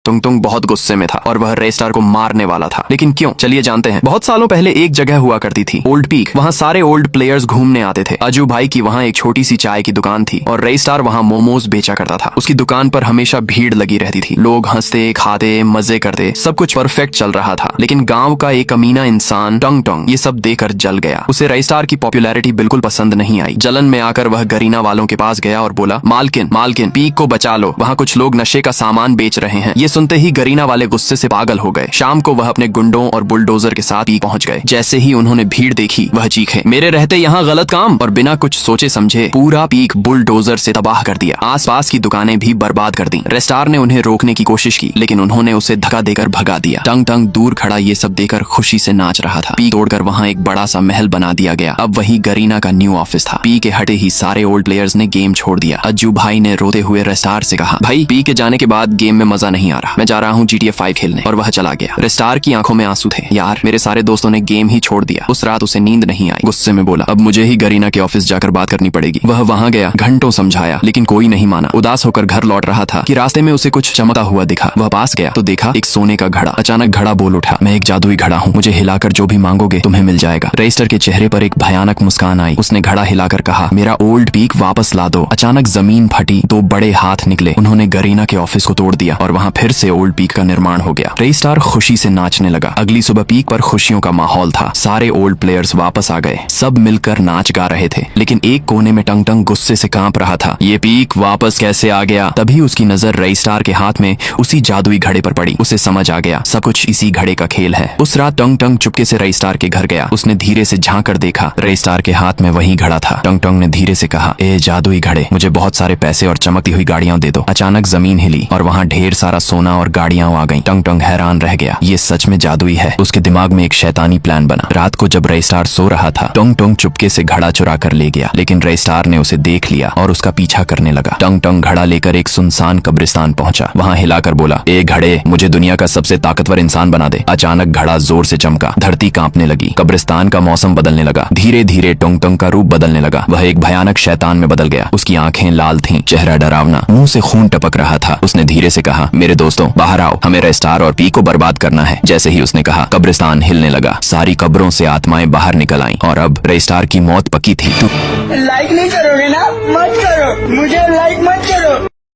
टुंग टुंग बहुत गुस्से में था और वह रेस्टार को मारने वाला था। लेकिन क्यों, चलिए जानते हैं। बहुत सालों पहले एक जगह हुआ करती थी, ओल्ड पीक। वहाँ सारे ओल्ड प्लेयर्स घूमने आते थे। अजू भाई की वहाँ एक छोटी सी चाय की दुकान थी और रेस्टार वहाँ मोमोज बेचा करता था। उसकी दुकान पर हमेशा भीड़ लगी रहती थी। लोग हंसते, खाते, मजे करते, सब कुछ परफेक्ट चल रहा था। लेकिन गांव का एक अमीना इंसान टंग टंग ये सब देखकर जल गया। उसे रेस्टार की पॉपुलैरिटी बिल्कुल पसंद नहीं आई। जलन में आकर वह गरीना वालों के पास गया और बोला, मालकिन मालकिन, पीक को बचा लो, वहाँ कुछ लोग नशे का सामान बेच रहे हैं। ये सुनते ही गरीना वाले गुस्से से पागल हो गए। शाम को वह अपने गुंडों और बुलडोजर के साथ पीक पहुंच गए। जैसे ही उन्होंने भीड़ देखी, वह चीखे, मेरे रहते यहाँ गलत काम, और बिना कुछ सोचे समझे पूरा पीक बुलडोजर से तबाह कर दिया। आसपास की दुकानें भी बर्बाद कर दी। रेस्टार ने उन्हें रोकने की कोशिश की, लेकिन उन्होंने उसे धक्का देकर भगा दिया। टंग टंग दूर खड़ा ये सब देखकर खुशी से नाच रहा था। पी तोड़कर वहाँ एक बड़ा सा महल बना दिया गया। अब वही गरीना का न्यू ऑफिस था। पी के हटे ही सारे ओल्ड प्लेयर्स ने गेम छोड़ दिया। अज्जू भाई ने रोते हुए रेस्टार से कहा, भाई पी के जाने के बाद गेम में मजा नहीं आ रहा, मैं जा रहा हूँ GTA 5 खेलने। और वह चला गया। रेस्टार की आंखों में आंसू थे। यार, मेरे सारे दोस्तों ने गेम ही छोड़ दिया। उस रात उसे नींद नहीं आई। गुस्से में बोला, अब मुझे ही गरीना के ऑफिस जाकर बात करनी पड़ेगी। वह वहाँ गया, घंटों समझाया, लेकिन कोई नहीं माना। उदास होकर घर लौट रहा था कि रास्ते में उसे कुछ चमकता हुआ दिखा। वह पास गया तो देखा एक सोने का घड़ा। अचानक घड़ा बोल उठा, मैं एक जादुई घड़ा हूँ, मुझे हिलाकर जो भी मांगोगे तुम्हें मिल जाएगा। रेस्टर के चेहरे पर एक भयानक मुस्कान आई। उसने घड़ा हिलाकर कहा, मेरा ओल्ड पीक वापस ला दो। अचानक जमीन फटी, दो बड़े हाथ निकले। उन्होंने गरीना के ऑफिस को तोड़ दिया और वहाँ फिर से ओल्ड पीक का निर्माण हो गया। रेस्टार खुशी से नाचने लगा। अगली सुबह पीक पर खुशियों का माहौल था। सारे ओल्ड प्लेयर्स वापस आ गए। सब मिलकर नाच गा रहे थे। लेकिन एक कोने में टंग टंग गुस्से से कांप रहा था। ये पीक वापस कैसे आ गया? तभी उसकी नजर रेस्टार के हाथ में उसी जादुई घड़े पर पड़ी। उसे समझ आ गया, सब कुछ इसी घड़े का खेल है। उस रात टंग टंग चुपके से रेस्टार के घर गया। उसने धीरे से झांक कर देखा, रेस्टार के हाथ में वही घड़ा था। टंग टंग ने धीरे से कहा, ए जादुई घड़े, मुझे बहुत सारे पैसे और चमकती हुई गाड़ियां दे दो। अचानक जमीन हिली और वहाँ ढेर सारा सोना और गाड़ियां आ गईं। टंग टंग हैरान रह गया, ये सच में जादुई है। उसके दिमाग में एक शैतानी प्लान बना। रात को जब रेस्टार सो रहा था, टंग टंग चुपके से घड़ा चुरा कर ले गया। लेकिन रेस्टार ने उसे देख लिया और उसका पीछा करने लगा। टंग टंग घड़ा लेकर एक सुनसान कब्रिस्तान पहुंचा। वहाँ हिलाकर बोला, ए घड़े, मुझे दुनिया का सबसे ताकतवर इंसान बना दे। अचानक घड़ा जोर से चमका। धरती कांपने लगी। कब्रिस्तान का मौसम बदलने लगा। धीरे धीरे टंग टंग का रूप बदलने लगा। वह एक भयानक शैतान में बदल गया। उसकी आंखें लाल थीं, चेहरा डरावना, मुंह से खून टपक रहा था। उसने धीरे से कहा, मेरे दोस्तों बाहर आओ, हमें रेस्टार और पी को बर्बाद करना है। जैसे ही उसने कहा, कब्रिस्तान हिलने लगा। सारी कब्रों से आत्माएं बाहर निकल आईं और अब रेस्टार की मौत पक्की थी। लाइक नहीं करोगे ना? मत करो, मुझे लाइक मत करो।